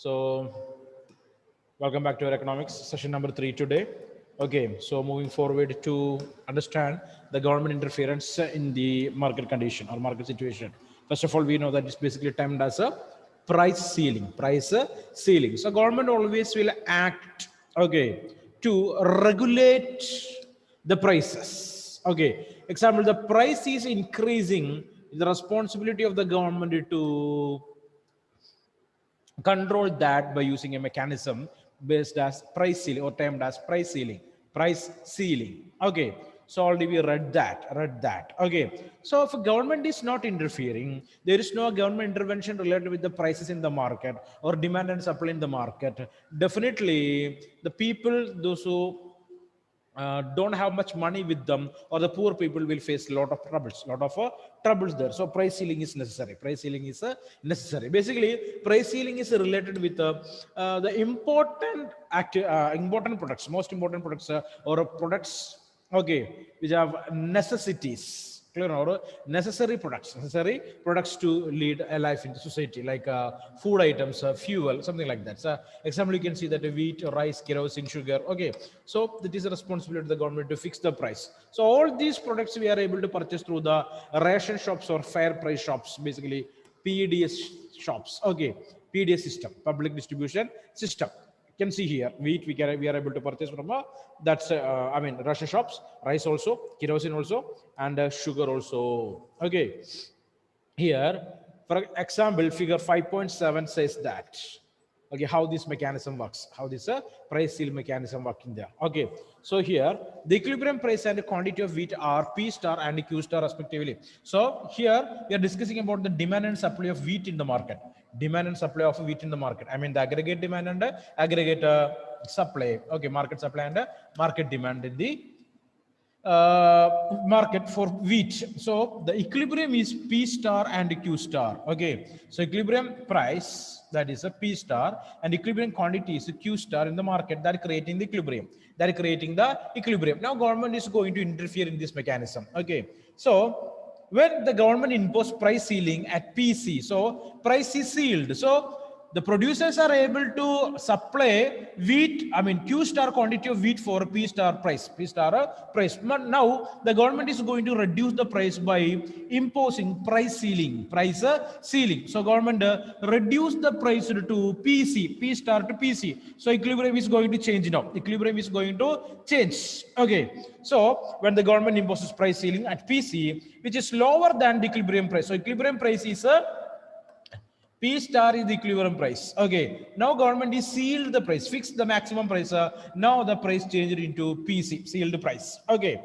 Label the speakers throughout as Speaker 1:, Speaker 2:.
Speaker 1: So, welcome back to our economics session number 3 today. Okay, so moving forward to understand the government interference in the market condition or market situation. First of all, we know that it's basically termed as a price ceiling. Price ceiling. So, government always will act, okay, to regulate the prices. Okay, example, the price is increasing. The responsibility of the government to control that by using a mechanism based as price ceiling or termed as price ceiling. Okay, so already we read that. Okay, so if government is not interfering, there is no government intervention related with the prices in the market or demand and supply in the market, definitely the people, those who don't have much money with them, or the poor people will face a lot of troubles there. So price ceiling is necessary. Basically, price ceiling is related with the important products, most important products, or products, okay, which have necessities, clear, or necessary products to lead a life in the society, like food items, fuel, something like that. So example, you can see that wheat, rice, kerosene, sugar. Okay, so that is a responsibility of the government to fix the price. So all these products we are able to purchase through the ration shops or fair price shops, basically PDS shops. Okay, PDS system, public distribution system. You can see here wheat we are able to purchase from that's ration shops, rice also, kerosene also, and sugar also. Okay, here for example figure 5.7 says that, okay, how this mechanism works, how this price seal mechanism working there. Okay, so here the equilibrium price and the quantity of wheat are P star and Q star respectively. So here we are discussing about the demand and supply of wheat in the market. Demand and supply of wheat in the market, I mean the aggregate demand and aggregate supply. Okay, market supply and market demand in the market for wheat. So the equilibrium is P star and Q star. Okay, so equilibrium price, that is a P star, and equilibrium quantity is a Q star in the market, that creating the equilibrium. Now government is going to interfere in this mechanism. Okay, so when the government impose price ceiling at PC, so price is sealed. So the producers are able to supply wheat, I mean Q star quantity of wheat for P star price. But now the government is going to reduce the price by imposing price ceiling. So government reduce the price to P star to PC. So equilibrium is going to change now. Okay, so when the government imposes price ceiling at PC, which is lower than the equilibrium price. So equilibrium price is P star is the equilibrium price. Okay, now government is sealed the price, fixed the maximum price. Now the price changed into PC, sealed price. Okay,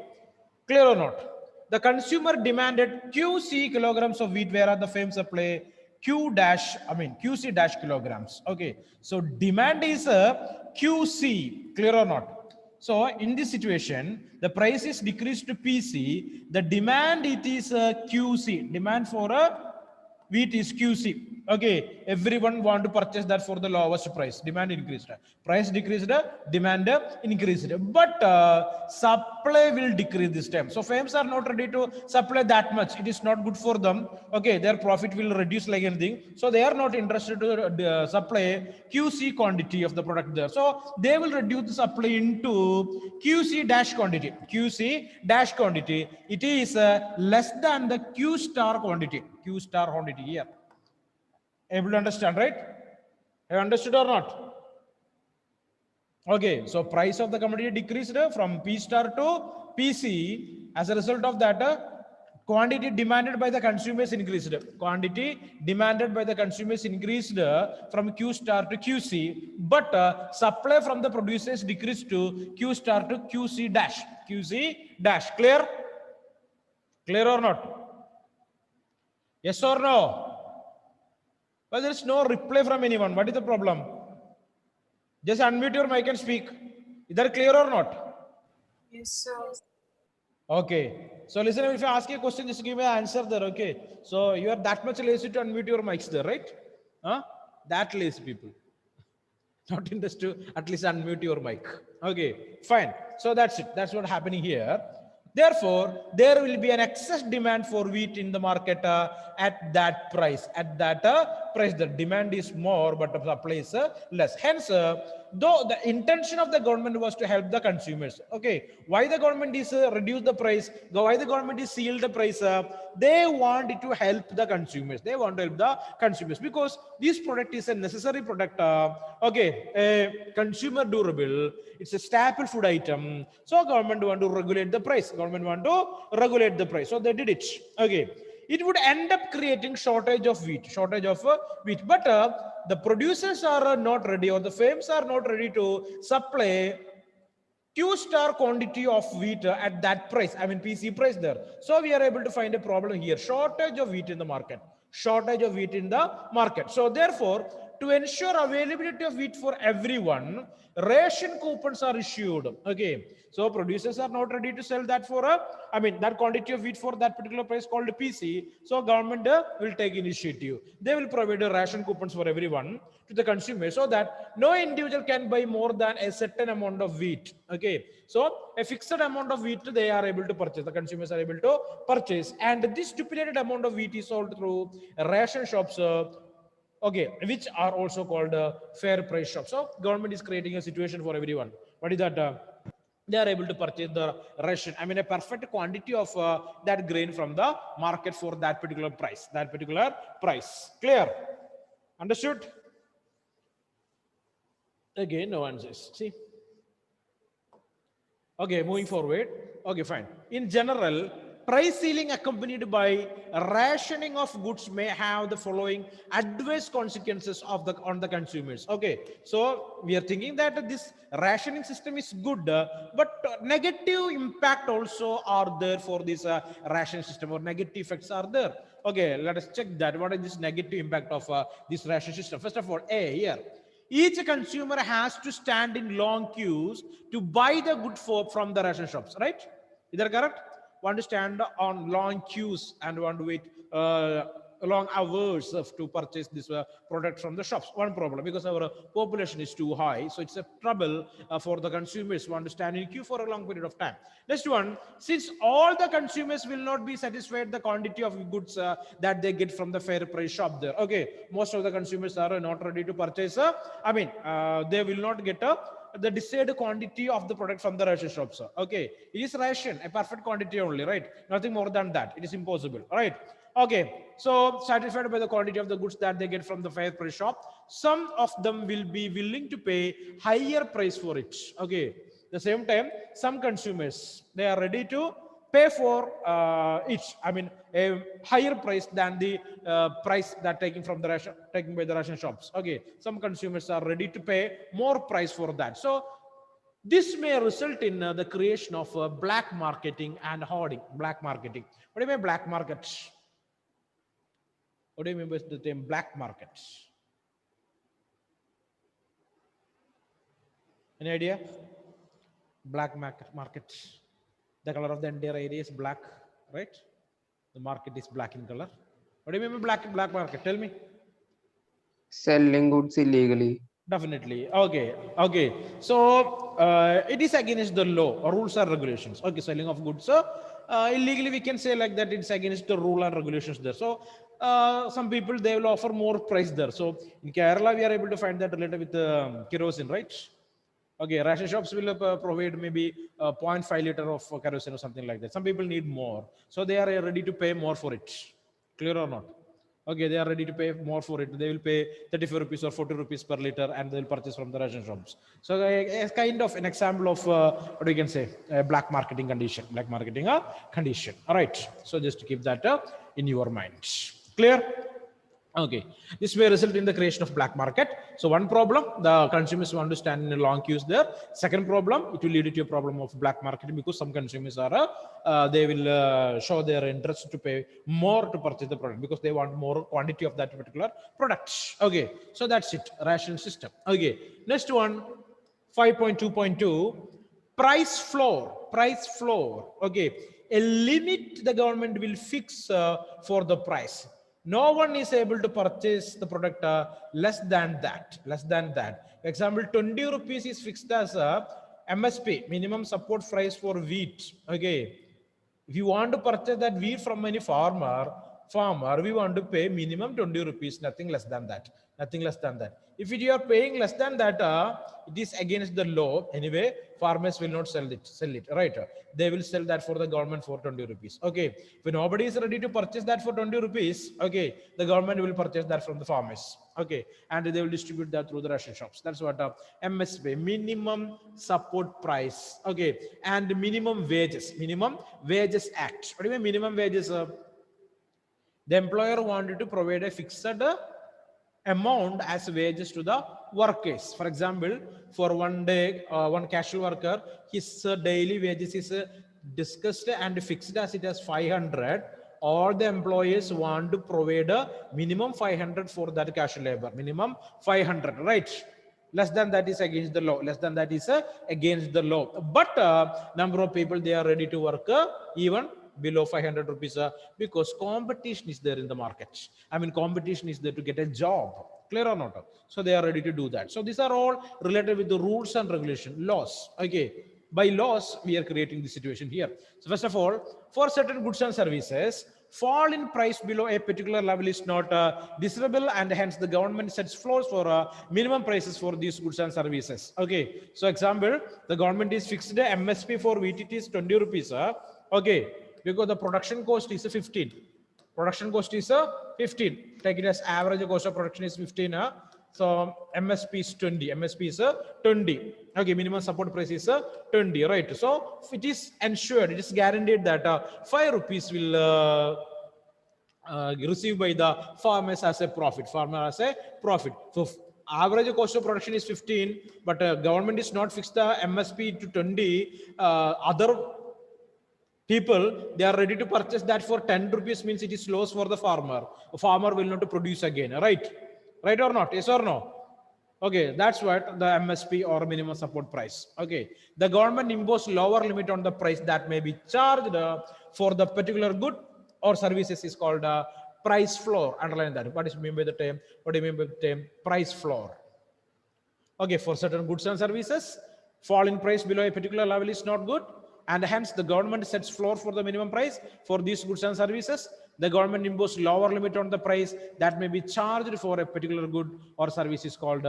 Speaker 1: clear or not? The consumer demanded QC kilograms of wheat, whereas the firm supply QC dash kilograms. Okay, so demand is a QC, clear or not? So in this situation, the price is decreased to PC. The demand, it is a QC. Demand for a wheat is QC. Okay, everyone want to purchase that for the lowest price. Demand increased, price decreased, demand increased, but supply will decrease this time. So firms are not ready to supply that much. It is not good for them. Okay, their profit will reduce like anything. So they are not interested to supply QC quantity of the product there. So they will reduce the supply into QC dash quantity. It is less than the Q star quantity. Here. Able to understand, right? Have you understood or not? Okay, so price of the commodity decreased from P star to PC. As a result of that, quantity demanded by the consumers increased. From Q star to QC, but supply from the producers decreased to Q star to QC dash. Clear? Clear or not? Yes or no? But there is no reply from anyone. What is the problem? Just unmute your mic and speak. Is that clear or not?
Speaker 2: Yes, sir.
Speaker 1: Okay. So listen, if I ask you a question, just give me an answer there. Okay. So you are that much lazy to unmute your mics there, right? Huh? That lazy people. Not interested to at least unmute your mic. Okay, fine. So that's it. That's what's happening here. Therefore, there will be an excess demand for wheat in the market at that price, price. The demand is more, but the supply is less. Hence, though the intention of the government was to help the consumers. Okay, why the government is reduce the price? Why the government is seal the price? They want it to help the consumers. They want to help the consumers because this product is a necessary product. Okay, a consumer durable. It's a staple food item. So government want to regulate the price. Government want to regulate the price. So they did it. Okay, it would end up creating shortage of wheat, but the producers are not ready, or the firms are not ready to supply Q-star quantity of wheat at that price, I mean PC price there. So we are able to find a problem here, shortage of wheat in the market, So therefore, to ensure availability of wheat for everyone, ration coupons are issued. Okay, so producers are not ready to sell that for that quantity of wheat for that particular price called PC. So government will take initiative. They will provide a ration coupons for everyone to the consumer, so that no individual can buy more than a certain amount of wheat. Okay, so a fixed amount of wheat they are able to purchase, the consumers are able to purchase, and this stipulated amount of wheat is sold through ration shops, okay, which are also called fair price shops. So government is creating a situation for everyone. What is that? They are able to purchase the ration, a perfect quantity of that grain from the market for that particular price. Clear? Understood? Again, no answers. See? Okay, moving forward. Okay, fine. In general, price ceiling accompanied by rationing of goods may have the following adverse consequences on the consumers. Okay, so we are thinking that this rationing system is good, but negative impact also are there for this ration system, or negative effects are there. Okay, let us check that. What is this negative impact of this ration system? First of all, here. Each consumer has to stand in long queues to buy the good from the ration shops, right? Is that correct? Want to stand on long queues and want to wait long hours to purchase this product from the shops. One problem, because our population is too high, so it's a trouble for the consumers who want to stand in queue for a long period of time. Next one, since all the consumers will not be satisfied the quantity of goods that they get from the fair price shop there. Okay, most of the consumers are not ready to purchase. They will not get the desired quantity of the product from the ration shops. Okay, it is ration, a perfect quantity only, right? Nothing more than that. It is impossible, right? Okay, so satisfied by the quantity of the goods that they get from the fair price shop, some of them will be willing to pay higher price for it. Okay, the same time, some consumers, they are ready to pay for it. A higher price than the price that taken by the ration shops. Okay, some consumers are ready to pay more price for that. So this may result in the creation of black marketing and hoarding. Black marketing. What do you mean black market? What do you mean by the term black market? Any idea? Black market. The color of the entire area is black, right? The market is black in color. What do you mean by black market? Tell me.
Speaker 2: Selling goods illegally.
Speaker 1: Definitely. Okay. So it is against the law or rules or regulations. Okay, selling of goods. So illegally we can say like that it's against the rule and regulations there. So some people, they will offer more price there. So in Kerala we are able to find that related with kerosene, right? Okay, ration shops will provide maybe 0.5 liter of kerosene or something like that. Some people need more, so they are ready to pay more for it. Clear or not? Okay, they are ready to pay more for it. They will pay 35 rupees or 40 rupees per liter, and they will purchase from the ration shops. So it's kind of an example of what we can say, a black marketing condition. All right. So just to keep that in your mind. Clear? Okay, this may result in the creation of black market. So one problem, the consumers want to stand in long queues there. Second problem, it will lead to a problem of black market, because some consumers are they will show their interest to pay more to purchase the product because they want more quantity of that particular product. Okay, so that's it, ration system. Okay, next one, 5.2.2, price floor. Okay, a limit the government will fix for the price. No one is able to purchase the product less than that. For example, 20 rupees is fixed as a MSP, minimum support price for wheat. Okay, if you want to purchase that wheat from any farmer, farmer, we want to pay minimum 20 rupees, nothing less than that. Nothing less than that. If you are paying less than that, it is against the law. Anyway, farmers will not sell it, right? They will sell that for the government for 20 rupees. Okay. If nobody is ready to purchase that for 20 rupees, okay, the government will purchase that from the farmers. Okay. And they will distribute that through the ration shops. That's what MSP, minimum support price. Okay. And minimum wages act. What do you mean minimum wages? The employer wanted to provide a fixed amount as wages to the workers. For example, for one day, one casual worker, his daily wages is discussed and fixed as it as 500. All the employers want to provide a minimum 500 for that casual labor. Minimum 500, right? Less than that is against the law. Less than that is against the law. But number of people, they are ready to work even below 500 rupees because competition is there in the market. I mean, competition is there to get a job. Clear or not? So they are ready to do that. So these are all related with the rules and regulation, laws. Okay. By laws, we are creating the situation here. So first of all, for certain goods and services, fall in price below a particular level is not desirable, and hence the government sets floors for minimum prices for these goods and services. Okay. So example, the government is fixed the MSP for wheat, it is 20 rupees. Okay. Because the production cost is 15. Production cost is 15. Take it as average cost of production is 15. So MSP is 20. MSP is 20. Okay, minimum support price is 20, right? So it is ensured, it is guaranteed that 5 rupees will received by the farmers as a profit. Farmer as a profit. So average cost of production is 15, but government is not fixed the MSP to 20. Other people, they are ready to purchase that for 10 rupees, means it is loss for the farmer. A farmer will not produce again, right? Right or not? Yes or no? Okay, that's what the MSP or minimum support price. Okay, the government impose lower limit on the price that may be charged for the particular good or services is called price floor. Underline that. What is mean by the term? What do you mean by the term price floor? Okay, for certain goods and services, fall in price below a particular level is not good, and hence the government sets floor for the minimum price for these goods and services. The government imposes lower limit on the price that may be charged for a particular good or service is called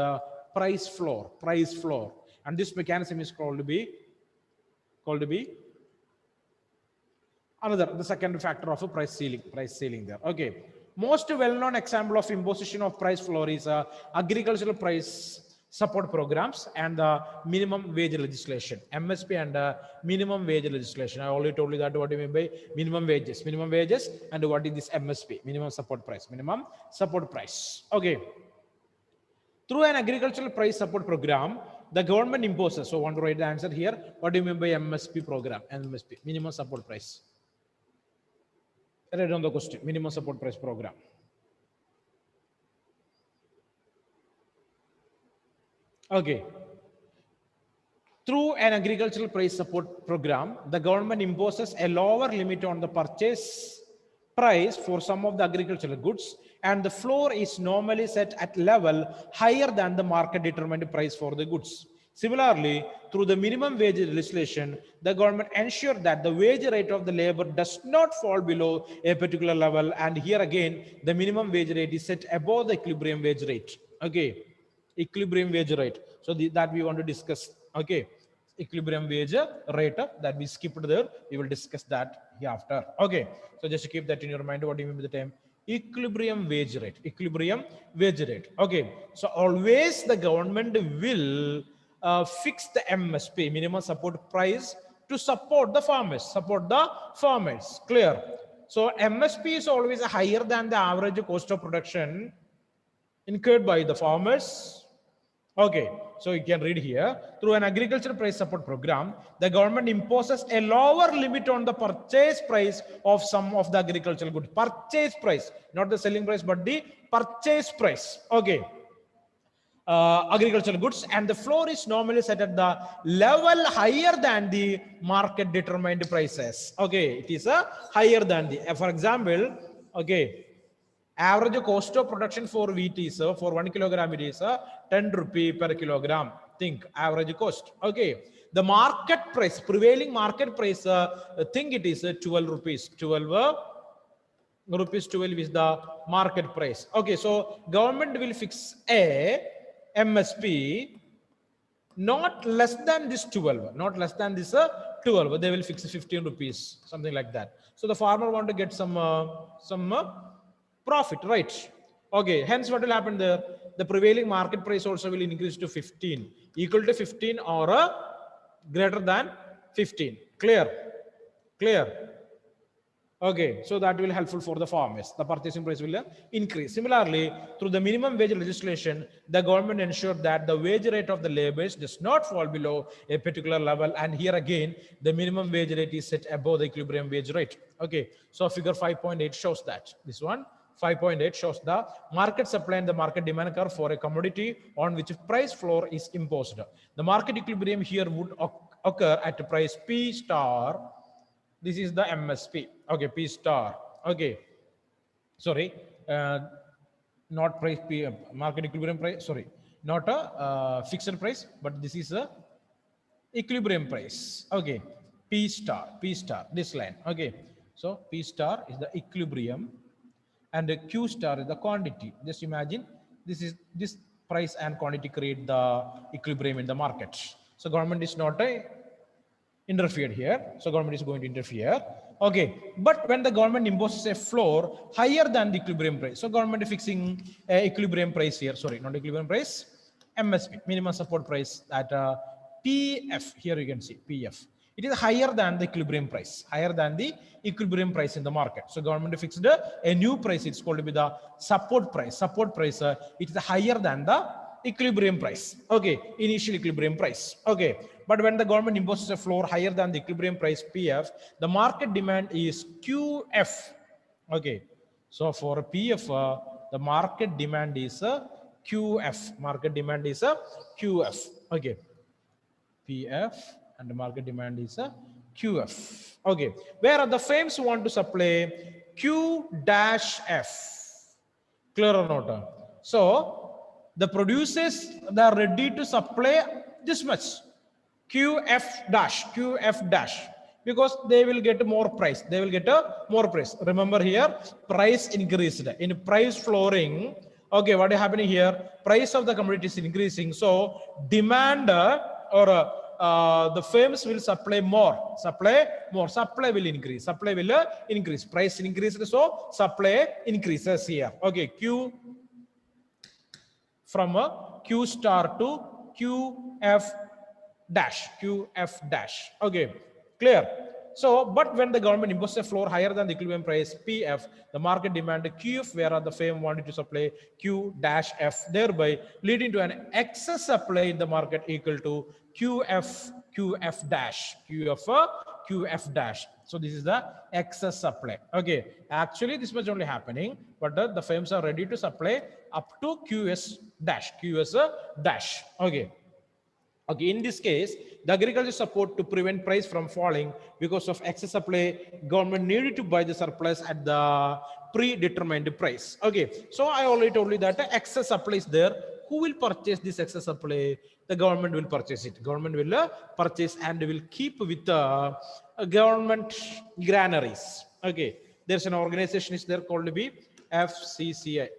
Speaker 1: price floor. Price floor, and this mechanism is called to be the second factor of a price ceiling there. Okay, most well-known example of imposition of price floor is agricultural price support programs and the minimum wage legislation, MSP and minimum wage legislation. I already told you that what do you mean by minimum wages, and what is this MSP, minimum support price, Okay, through an agricultural price support program, the government imposes. So, I want to write the answer here. What do you mean by MSP program? MSP, minimum support price. Write down the question. Minimum support price program. Okay. Through an agricultural price support program, the government imposes a lower limit on the purchase price for some of the agricultural goods, and the floor is normally set at level higher than the market determined price for the goods. Similarly, through the minimum wage legislation, the government ensures that the wage rate of the labor does not fall below a particular level, and here again, the minimum wage rate is set above the equilibrium wage rate. Okay, equilibrium wage rate. So that we want to discuss. Okay, equilibrium wage rate that we skipped there. We will discuss that hereafter. Okay, so just to keep that in your mind. What do you mean by the term equilibrium wage rate? Equilibrium wage rate. Okay, so always the government will fix the MSP, minimum support price, to support the farmers. Clear? So MSP is always higher than the average cost of production incurred by the farmers. Okay, so you can read here. Through an agricultural price support program, the government imposes a lower limit on the purchase price of some of the agricultural goods. Purchase price, not the selling price, but the purchase price. Okay. Agricultural goods, and the floor is normally set at the level higher than the market determined prices. Okay, it is higher than the, for example, okay, average cost of production for wheat is for 1 kilogram it is 10 rupee per kilogram. Think average cost. Okay, the market price, prevailing market price, think it is 12 rupees. 12 rupees 12 is the market price. Okay, so government will fix a MSP not less than this 12, not less than this 12. They will fix 15 rupees, something like that. So the farmer want to get some profit, right? Okay, hence what will happen there? The prevailing market price also will increase to 15, equal to 15 or greater than 15. Clear? Clear? Okay, so that will helpful for the farmers. The purchasing price will increase. Similarly, through the minimum wage legislation, the government ensured that the wage rate of the laborers does not fall below a particular level. And here again, the minimum wage rate is set above the equilibrium wage rate. Okay, so figure 5.8 shows that. This one, 5.8 shows the market supply and the market demand curve for a commodity on which price floor is imposed. The market equilibrium here would occur at price P star. This is the MSP. Okay, P star. Okay, sorry, not price P, market equilibrium price. Sorry, not a fixed price, but this is a equilibrium price. Okay, P star, P star. This line. Okay, so P star is the equilibrium, and the Q star is the quantity. Just imagine this price and quantity create the equilibrium in the market. So government is not a interfered here. So government is going to interfere. Okay, but when the government imposes a floor higher than the equilibrium price, so government is fixing equilibrium price here. Sorry, not equilibrium price, MSP, minimum support price at PF. Here you can see PF. It is higher than the equilibrium price, higher than the equilibrium price in the market. So government fixed a new price. It's called to be the support price. Support price. It is higher than the equilibrium price. Okay, initial equilibrium price. Okay, but when the government imposes a floor higher than the equilibrium price PF, the market demand is QF. Okay, so for PF, the market demand is QF. Market demand is QF. Okay, PF and the market demand is QF. Okay, where the firms want to supply Q dash F. Clear or not? So the producers, they are ready to supply this much QF dash, because they will get more price. They will get a more price. Remember here, price increased. In price flooring, okay, what is happening here? Price of the commodity is increasing. So demand the firms will supply more. Supply will increase. Supply will increase. Price increases, so supply increases here. Okay, Q from a Q star to QF dash. Okay, clear? So, but when the government imposes a floor higher than the equilibrium price PF, the market demanded QF, whereas the firm wanted to supply Q dash F, thereby leading to an excess supply in the market equal to QF dash. So this is the excess supply. Okay, actually this was only happening, but the firms are ready to supply up to QS dash. Okay. Okay, in this case, the agriculture support to prevent price from falling because of excess supply, government needed to buy the surplus at the predetermined price. Okay, so I already told you that the excess supply is there. Who will purchase this excess supply? The government will purchase it. Government will purchase and will keep with government granaries. Okay, there's an organization is there called to be FCI.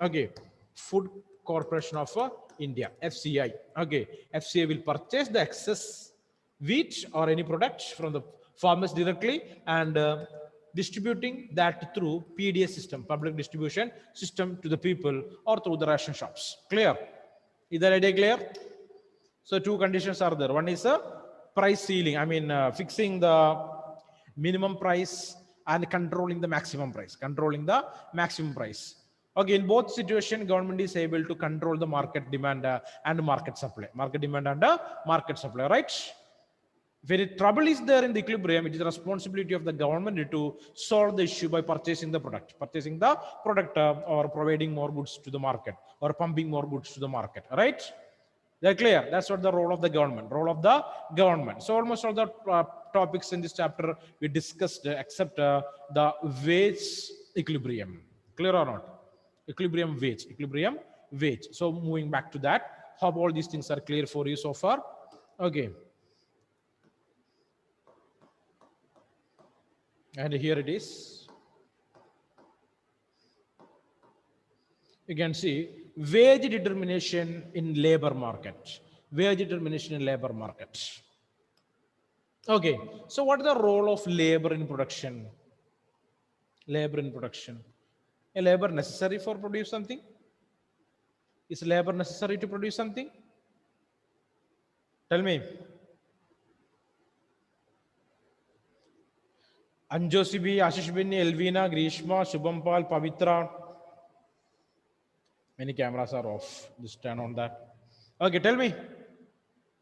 Speaker 1: Okay, Food Corporation of India, FCI. Okay, FCI will purchase the excess wheat or any product from the farmers directly and distributing that through PDS system, public distribution system, to the people or through the ration shops. Clear? Is that idea clear? So two conditions are there. One is a price ceiling. I mean, fixing the minimum price and controlling the maximum price. Okay, in both situations, government is able to control the market demand and market supply. Right? If any trouble is there in the equilibrium, it is the responsibility of the government to solve the issue by purchasing the product, or providing more goods to the market or pumping more goods to the market. Right? They're clear. That's what the role of the government. So almost all the topics in this chapter we discussed except the wage equilibrium. Clear or not? Equilibrium wage. So moving back to that, hope all these things are clear for you so far. Okay. And here it is. you can see wage determination in labor market. Wage determination in labor market. Okay, so what is the role of labor in production? Labor in production. A labor necessary for produce something? Is labor necessary to produce something? Tell me. Anjosibi, Ashishbini, Elvina, Grishma, Shubhampal, Pavitra. Many cameras are off. Just turn on that. Okay, tell me.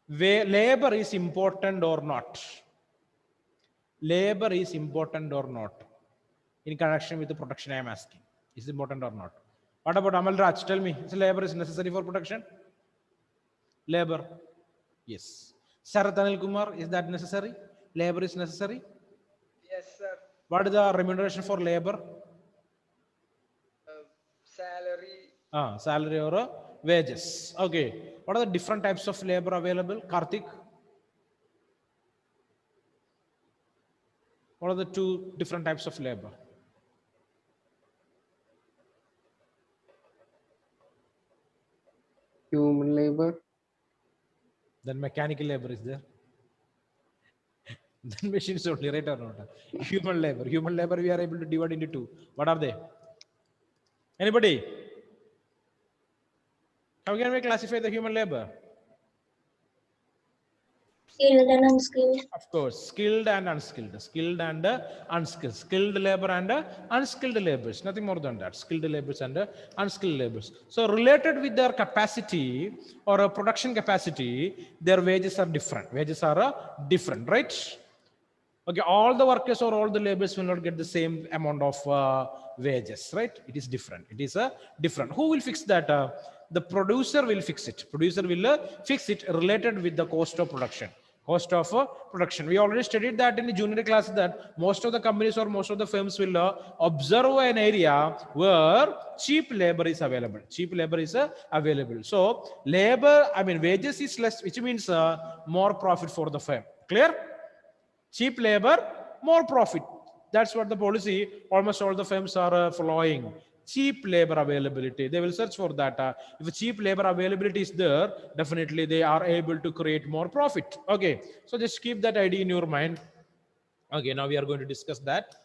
Speaker 1: Labor is important or not? Labor is important or not? In connection with the production I am asking. Is it important or not? What about Amal Raj? Tell me. Is labor is necessary for production? Labor. Yes. Sarath Anil Kumar, is that necessary? Labor is necessary?
Speaker 3: Yes, sir.
Speaker 1: What is the remuneration for labor?
Speaker 3: Salary.
Speaker 1: Salary or wages. Okay. What are the different types of labor available? Karthik? What are the two different types of labor?
Speaker 2: Human labor.
Speaker 1: Then mechanical labor is there. Then machines only, right or not? Human labor. Human labor we are able to divide into two. What are they? Anybody? How can we classify the human labor?
Speaker 4: Skilled and unskilled.
Speaker 1: Of course, skilled and unskilled. Skilled and unskilled. Skilled labor and unskilled labors. Nothing more than that. Skilled labors and unskilled labors. So related with their capacity or production capacity, their wages are different. Wages are different, right? Okay, all the workers or all the laborers will not get the same amount of wages, right? It is different. It is different. Who will fix that? The producer will fix it. Producer will fix it related with the cost of production. Cost of production. We already studied that in the junior class that most of the companies or most of the firms will observe an area where cheap labor is available. Cheap labor is available. So labor, wages is less, which means more profit for the firm. Clear? Cheap labor, more profit. That's what the policy almost all the firms are following. Cheap labor availability. They will search for that. If cheap labor availability is there, definitely they are able to create more profit. Okay, so just keep that idea in your mind. Okay, now we are going to discuss that.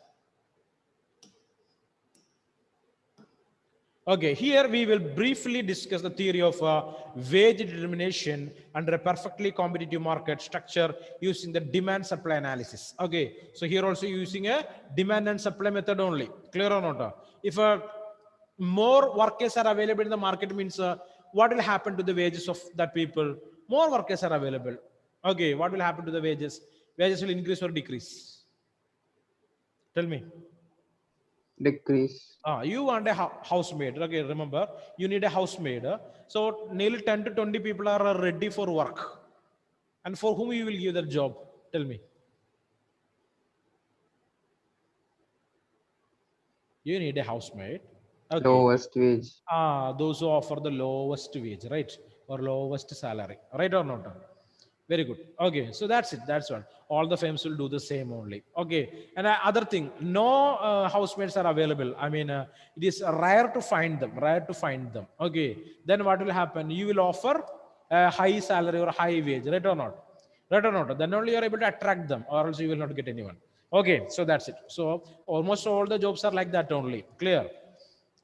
Speaker 1: Okay, here we will briefly discuss the theory of wage determination under a perfectly competitive market structure using the demand supply analysis. Okay, so here also using a demand and supply method only. Clear or not? If more workers are available in the market means what will happen to the wages of that people? More workers are available. Okay, what will happen to the wages? Wages will increase or decrease? Tell me.
Speaker 2: Decrease.
Speaker 1: You want a housemaid. Okay, remember, you need a housemaid. So nearly 10 to 20 people are ready for work. And for whom you will give that job? Tell me. You need a housemaid. Okay.
Speaker 2: Lowest wage.
Speaker 1: Those who offer the lowest wage, right? Or lowest salary. Right or not? Very good. Okay, so that's it. That's what. All the firms will do the same only. Okay, and other thing, no housemaids are available. It is rare to find them. Rare to find them. Okay, then what will happen? You will offer a high salary or high wage, right or not? Right or not? Then only you are able to attract them, or else you will not get anyone. Okay, so that's it. So almost all the jobs are like that only. Clear?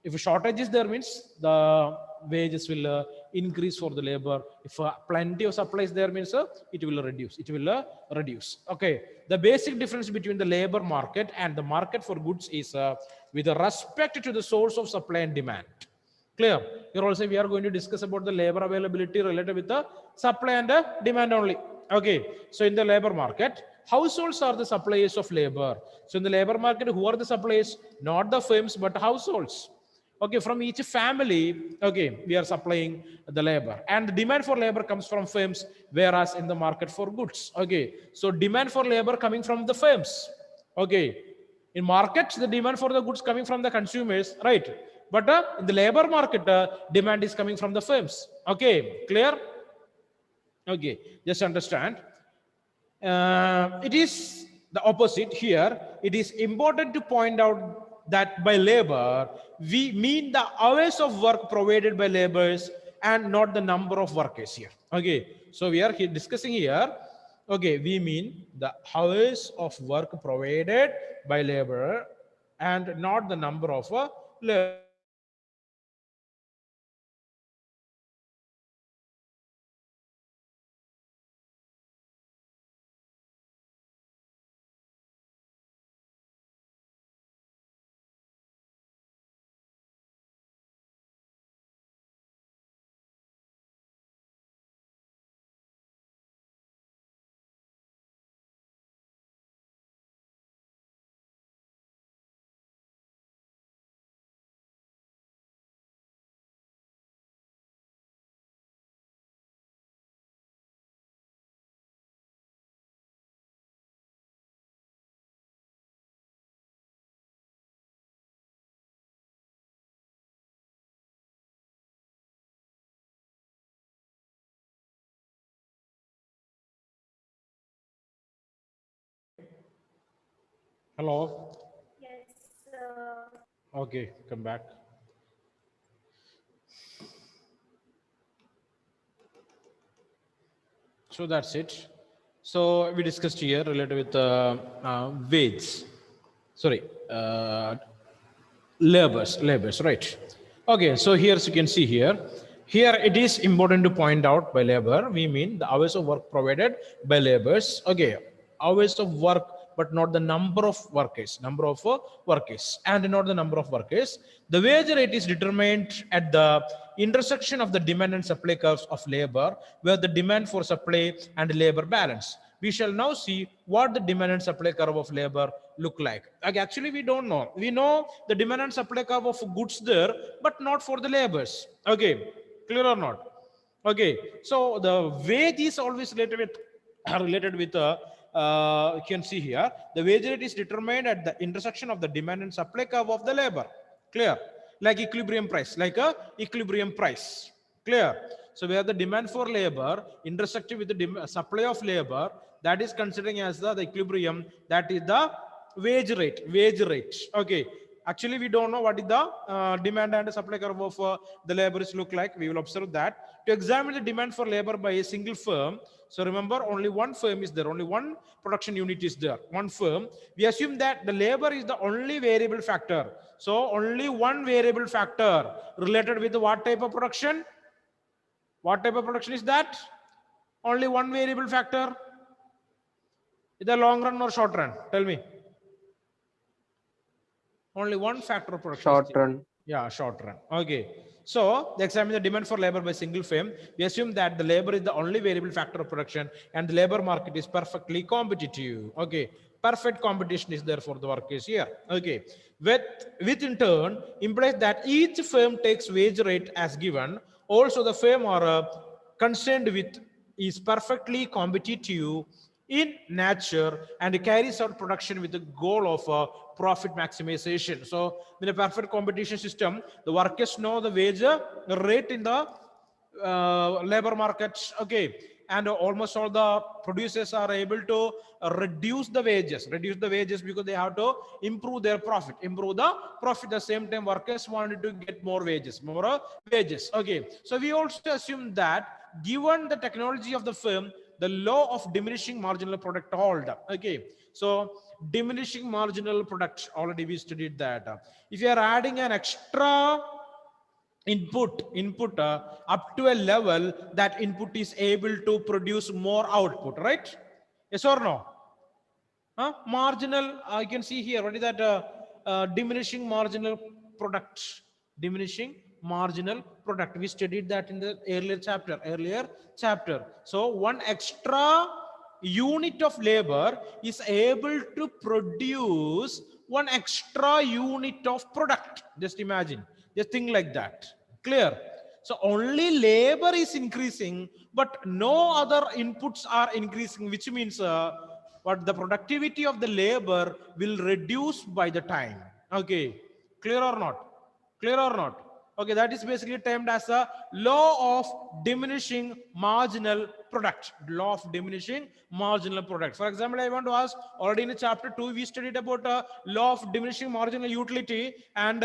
Speaker 1: If a shortage is there means the wages will increase for the labor. If plenty of supply is there means it will reduce. It will reduce. Okay. The basic difference between the labor market and the market for goods is with respect to the source of supply and demand. Clear? Here also we are going to discuss about the labor availability related with the supply and demand only. Okay. So in the labor market, households are the suppliers of labor. So in the labor market, who are the suppliers? Not the firms, but households. Okay, from each family, okay, we are supplying the labor. And the demand for labor comes from firms, whereas in the market for goods. Okay, so demand for labor coming from the firms. Okay, in markets, the demand for the goods coming from the consumers, right? But in the labor market, demand is coming from the firms. Okay, clear? Okay, just understand. It is the opposite here. It is important to point out that by labor, we mean the hours of work provided by laborers and not the number of workers here. Okay, so we are discussing here. Okay, we mean the hours of work provided by laborer and not the number of labor. Hello.
Speaker 4: Yes, sir.
Speaker 1: Okay, come back. So that's it. So we discussed here related with wage. Sorry, labors, right? Okay, so here as you can see here, here it is important to point out by labor, we mean the hours of work provided by laborers. Okay, hours of work, but not the number of workers, and not the number of workers. The wage rate is determined at the intersection of the demand and supply curves of labor, where the demand for supply and labor balance. We shall now see what the demand and supply curve of labor look like. Okay, actually, we don't know. We know the demand and supply curve of goods there, but not for the labors. Okay, clear or not? Okay, so the wage is always related with you can see here the wage rate is determined at the intersection of the demand and supply curve of the labor. Clear? Like equilibrium price, Clear? So where the demand for labor intersecting with the supply of labor, that is considering as the equilibrium, that is the wage rate. Okay, actually we don't know what is the demand and supply curve of the laborers look like. We will observe that. To examine the demand for labor by a single firm, so remember only one firm is there, only one production unit is there, one firm. We assume that the labor is the only variable factor. So only one variable factor related with what type of production? What type of production is that? Only one variable factor. Is the long run or short run? Tell me. Only one factor of production.
Speaker 2: Short run.
Speaker 1: Yeah, short run. Okay. So they examine the demand for labor by single firm. We assume that the labor is the only variable factor of production and the labor market is perfectly competitive. Okay. Perfect competition is there for the workers here. Okay. With in turn implies that each firm takes wage rate as given. Also, the firm are concerned with is perfectly competitive in nature and carries out production with the goal of profit maximization. So in a perfect competition system, the workers know the wage rate in the labor markets. Okay, and almost all the producers are able to reduce the wages because they have to improve their profit, at the same time workers wanted to get more wages. Okay, so we also assume that given the technology of the firm, the law of diminishing marginal product hold. Okay, so diminishing marginal product, already we studied that. If you are adding an extra input up to a level, that input is able to produce more output, right? Yes or no? Marginal, I can see here, what is that? Diminishing marginal product. Diminishing marginal product. We studied that in the earlier chapter. So one extra unit of labor is able to produce one extra unit of product. Just imagine. Just think like that. Clear? So only labor is increasing, but no other inputs are increasing, which means but the productivity of the labor will reduce by the time. Okay, clear or not? Okay, that is basically termed as a law of diminishing marginal product. Law of diminishing marginal product. For example, I want to ask, already in chapter 2, we studied about law of diminishing marginal utility, and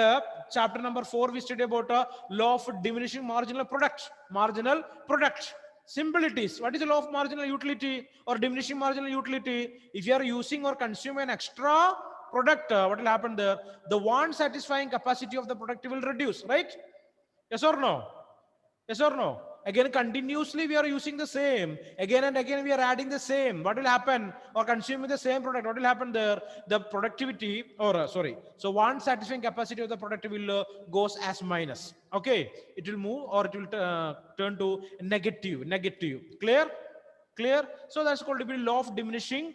Speaker 1: chapter number 4, we studied about law of diminishing marginal product. Marginal product. Simple it is. What is the law of marginal utility or diminishing marginal utility? If you are using or consuming an extra product, what will happen there? The one satisfying capacity of the product will reduce, right? Yes or no? Yes or no? Again, continuously we are using the same. Again and again we are adding the same. What will happen? Or consuming the same product, what will happen there? The productivity, or so one satisfying capacity of the product will goes as minus. Okay, it will move, or it will turn to negative. Clear? Clear? So that's called to be law of diminishing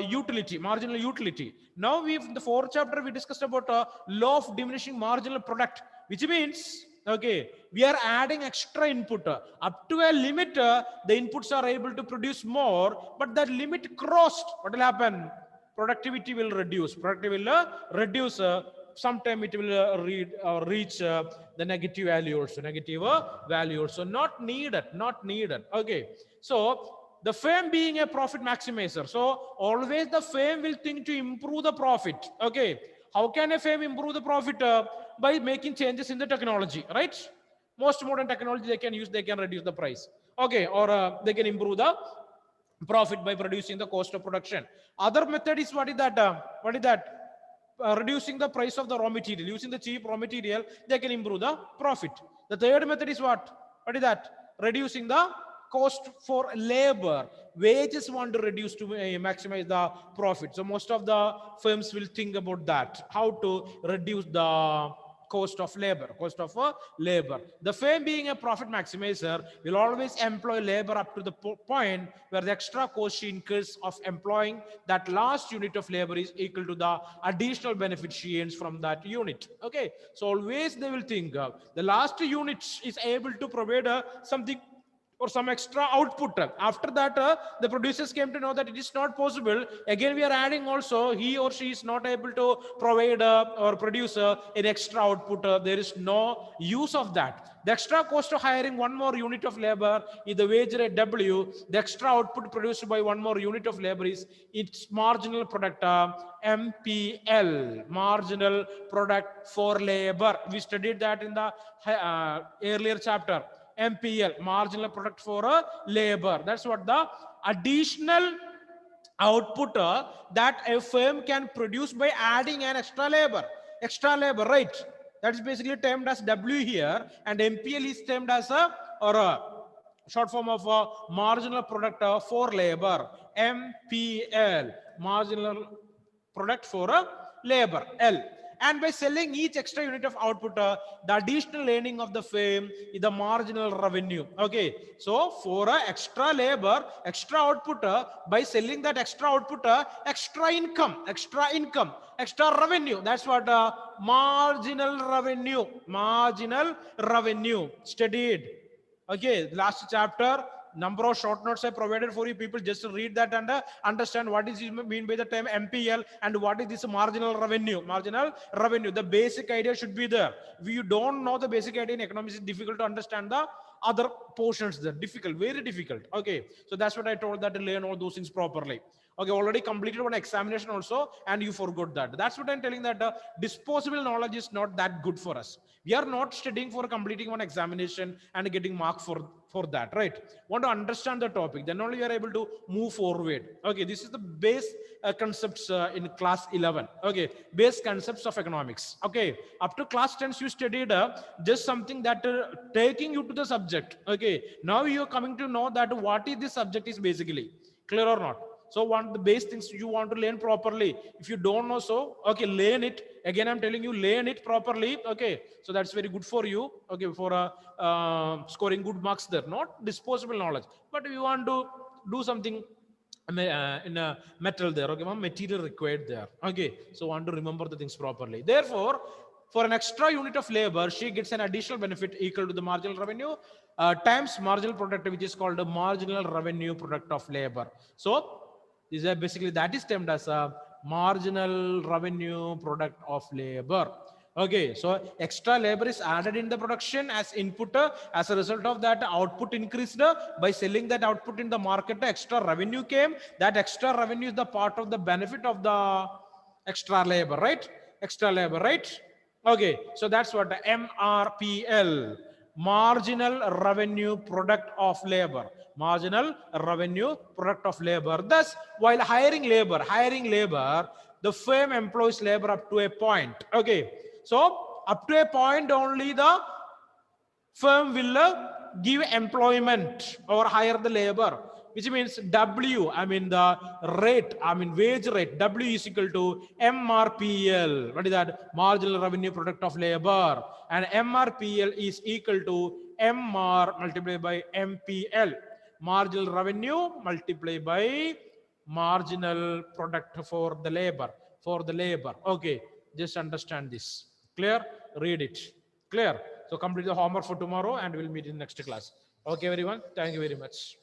Speaker 1: utility, marginal utility. Now we, in the 4th chapter, we discussed about law of diminishing marginal product, which means, okay, we are adding extra input up to a limit. The inputs are able to produce more, but that limit crossed, what will happen? Productivity will reduce. Productivity will reduce. Sometime it will reach the negative value also. Negative value also. Not needed. Okay. So the firm being a profit maximizer, so always the firm will think to improve the profit. Okay. How can a firm improve the profit? By making changes in the technology, right? Most modern technology they can use, they can reduce the price. Okay, or they can improve the profit by reducing the cost of production. Other method is what is that? Reducing the price of the raw material. Using the cheap raw material, they can improve the profit. The third method is what? What is that? Reducing the cost for labor. Wages want to reduce to maximize the profit. So most of the firms will think about that, how to reduce the cost of labor. The firm being a profit maximizer will always employ labor up to the point where the extra cost she incurs of employing that last unit of labor is equal to the additional benefit she earns from that unit. Okay, so always they will think the last unit is able to provide something or some extra output. After that, the producers came to know that it is not possible. Again, we are adding also, he or she is not able to provide or produce an extra output. There is no use of that. The extra cost of hiring one more unit of labor is the wage rate W. The extra output produced by one more unit of labor is its marginal product, MPL, marginal product for labor. We studied that in the earlier chapter. MPL, marginal product for labor. That's what the additional output that a firm can produce by adding an extra labor, right? That is basically termed as W here, and MPL is termed as a short form of marginal product for labor. MPL, marginal product for labor, L. And by selling each extra unit of output, the additional earning of the firm is the marginal revenue. Okay, so for extra labor, extra output, by selling that extra output, extra income, extra revenue. That's what marginal revenue studied. Okay, last chapter, number of short notes I provided for you. People just read that and understand what is mean by the term MPL and what is this marginal revenue. The basic idea should be there. If you don't know the basic idea in economics, it's difficult to understand the other portions there. Very difficult. Okay, so that's what I told, that to learn all those things properly. Okay, already completed one examination also, and you forgot that. That's what I'm telling, that disposable knowledge is not that good for us. We are not studying for completing one examination and getting mark for that, right? Want to understand the topic, then only we are able to move forward. Okay, this is the base concepts in class 11. Okay, base concepts of economics. Okay, up to class 10 you studied just something that taking you to the subject. Okay, now you are coming to know that what is this subject is basically. Clear or not? So one of the base things you want to learn properly. If you don't know, so okay, learn it. Again, I'm telling you, learn it properly. Okay, so that's very good for you. Okay, for scoring good marks there. Not disposable knowledge, but if you want to do something in a metal there. Okay, material required there. Okay, so want to remember the things properly. Therefore, for an extra unit of labor, she gets an additional benefit equal to the marginal revenue times marginal product, which is called the marginal revenue product of labor. So these are basically, that is termed as a marginal revenue product of labor. Okay, so extra labor is added in the production as input. As a result of that, output increased. By selling that output in the market, extra revenue came. That extra revenue is the part of the benefit of the extra labor, right? Extra labor, right? Okay, so that's what the MRPL, marginal revenue product of labor. Marginal revenue product of labor. Thus, while hiring labor, the firm employs labor up to a point. Okay, so up to a point only the firm will give employment or hire the labor, which means W, I mean the rate, I mean wage rate, W is equal to MRPL. What is that? Marginal revenue product of labor. And MRPL is equal to MR multiplied by MPL. Marginal revenue multiplied by marginal product for the labor. Okay, just understand this. Clear? Read it. Clear? So complete the homework for tomorrow and we'll meet in next class. Okay, everyone. Thank you very much.